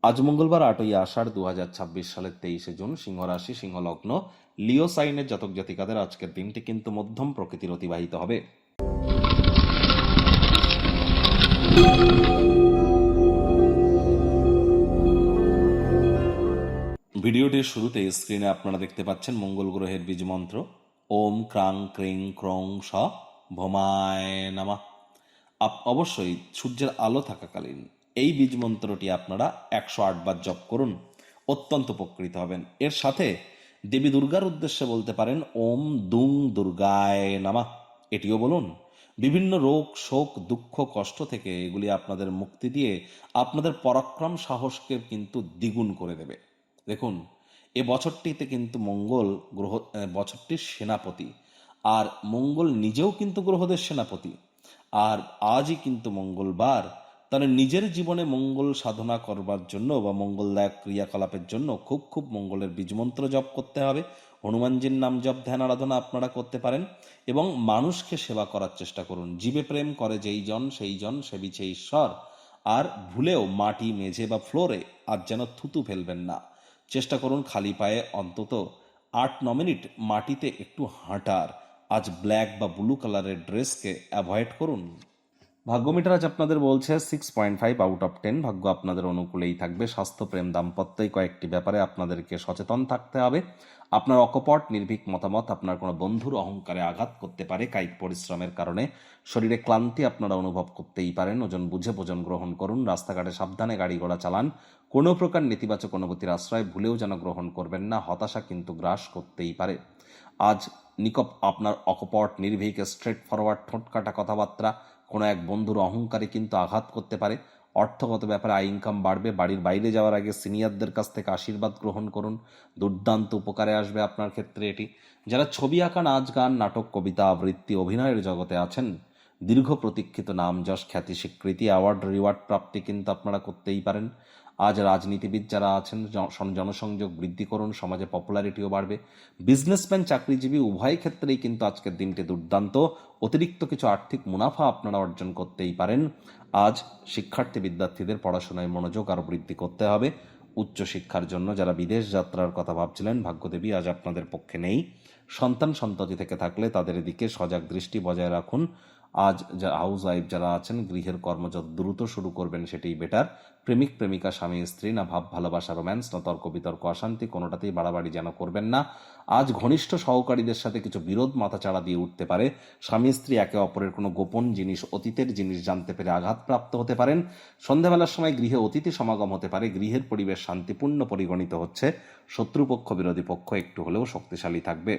আজ মঙ্গলবার 8ই আষাঢ় 2026 সালের 23শে জুন, সিংহ রাশি, সিংহ লগ্ন, লিও সাইনের জাতক জাতিকাদের আজকের দিনটি কিন্তু মধ্যম প্রকৃতির অতিবাহিত হবে। ভিডিওটির শুরুতে স্ক্রিনে আপনারা দেখতে পাচ্ছেন মঙ্গল গ্রহের বীজ মন্ত্র ওম ক্রাং ক্রিং ক্রং স ভমায় নামা। অবশ্যই সূর্যের আলো থাকাকালীন এই বীজ মন্ত্রটি আপনারা 108 বার জপ করুন, অত্যন্ত উপকৃত হবেন। এর সাথে দেবী দুর্গার উদ্দেশ্যে বলতে পারেন ওম দুং দুর্গায় নামা, এটিও বলুন। বিভিন্ন রোগ শোক দুঃখ কষ্ট থেকে এগুলি আপনাদের মুক্তি দিয়ে আপনাদের পরাক্রম সাহসকে কিন্তু দ্বিগুণ করে দেবে। দেখুন, এ বছরটিতে কিন্তু মঙ্গল গ্রহ বছরটির সেনাপতি, আর মঙ্গল নিজেও কিন্তু গ্রহদের সেনাপতি। আর আজই কিন্তু মঙ্গলবার, তাহলে নিজের জীবনে মঙ্গল সাধনা করবার জন্য বা মঙ্গলদায়ক ক্রিয়াকলাপের জন্য খুব খুব মঙ্গলের বীজমন্ত্র জপ করতে হবে। হনুমানজির নাম জপ ধ্যান আরাধনা আপনারা করতে পারেন এবং মানুষকে সেবা করার চেষ্টা করুন। জীবে প্রেম করে যেই জন সেই জন সেবিছে ঈশ্বর। আর ভুলেও মাটি মেঝে বা ফ্লোরে আজ যেন থুতু ফেলবেন না। চেষ্টা করুন খালি পায়ে অন্তত 8-9 মিনিট মাটিতে একটু হাঁটার। আজ ব্ল্যাক বা ব্লু কালারের ড্রেসকে অ্যাভয়েড করুন। ভাগ্য মিটার আজ আপনাদের বলছে 6.5 আউট অফ 10। ভাগ্য আপনাদের অনুকূলেই থাকবে। স্বাস্থ্য, প্রেম, দাম্পত্যই কয়েকটি ব্যাপারে আপনাদেরকে সচেতন থাকতে হবে। আপনার অকপট নির্ভীক মতামত আপনার কোনো বন্ধুর অহংকারে আঘাত করতে পারে। কায়িক পরিশ্রমের কারণে শরীরে ক্লান্তি আপনারা অনুভব করতেই পারেন। ওজন বুঝে ভোজন গ্রহণ করুন। রাস্তাঘাটে সাবধানে গাড়ি ঘোড়া চালান। কোনো প্রকার নেতিবাচক অনুভূতির আশ্রয় ভুলেও যেন গ্রহণ করবেন না। হতাশা কিন্তু গ্রাস করতেই পারে। আজ আপনার অকপট নির্ভীক স্ট্রেট ফরওয়ার্ড ঠোঁটকাটা কথাবার্তা কোনো এক বন্ধুর অহংকারে কিন্তু আঘাত করতে পারে। অর্থগত ব্যাপারে আয় ইনকাম বাড়বে। বাড়ির বাইরে যাওয়ার আগে সিনিয়রদের কাছ থেকে আশীর্বাদ গ্রহণ করুন, দুর্দান্ত উপকারে আসবে আপনার ক্ষেত্রে এটি। যারা ছবি আঁকা, নাচ গান, নাটক, কবিতা আবৃত্তি, অভিনয়ের জগতে আছেন, দীর্ঘ প্রতীক্ষিত নাম যশ খ্যাতি স্বীকৃতি অ্যাওয়ার্ড রিওয়ার্ড প্রাপ্তি কিন্তু আপনারা করতেই পারেন। আজ রাজনীতিবিদ যারা আছেন জনসংযোগ বৃদ্ধি করুন, সমাজে পপুলারিটিও বাড়বে। বিজনেসম্যান চাকরিজীবী উভয় ক্ষেত্রেই কিন্তু আজকের দিনটি দুর্দান্ত। অতিরিক্ত কিছু আর্থিক মুনাফা আপনারা অর্জন করতেই পারেন। আজ শিক্ষার্থী বিদ্যার্থীদের পড়াশোনায় মনোযোগ আরও বৃদ্ধি করতে হবে। উচ্চশিক্ষার জন্য যারা বিদেশ যাত্রার কথা ভাবছিলেন, ভাগ্যদেবী আজ আপনাদের পক্ষে নেই। সন্তান সন্ততি থেকে থাকলে তাদের দিকে সজাগ দৃষ্টি বজায় রাখুন। আজ যা হাউস ওয়াইফ যারা আছেন, গৃহের কর্ম যত দ্রুত শুরু করবেন সেটাই বেটার। প্রেমিক প্রেমিকা স্বামী স্ত্রী, না ভাব ভালোবাসা রোম্যান্স, না তর্ক বিতর্ক অশান্তি, কোনোটাতেই বাড়াবাড়ি যেন করবেন না। আজ ঘনিষ্ঠ সহকারীদের সাথে কিছু বিরোধ মাথাচাড়া দিয়ে উঠতে পারে। স্বামী স্ত্রী একে অপরের কোনো গোপন জিনিস, অতীতের জিনিস জানতে পেরে আঘাতপ্রাপ্ত হতে পারেন। সন্ধ্যাবেলার সময় গৃহে অতিথি সমাগম হতে পারে। গৃহের পরিবেশ শান্তিপূর্ণ পরিগণিত হচ্ছে। শত্রুপক্ষ বিরোধী পক্ষ একটু হলেও শক্তিশালী থাকবে।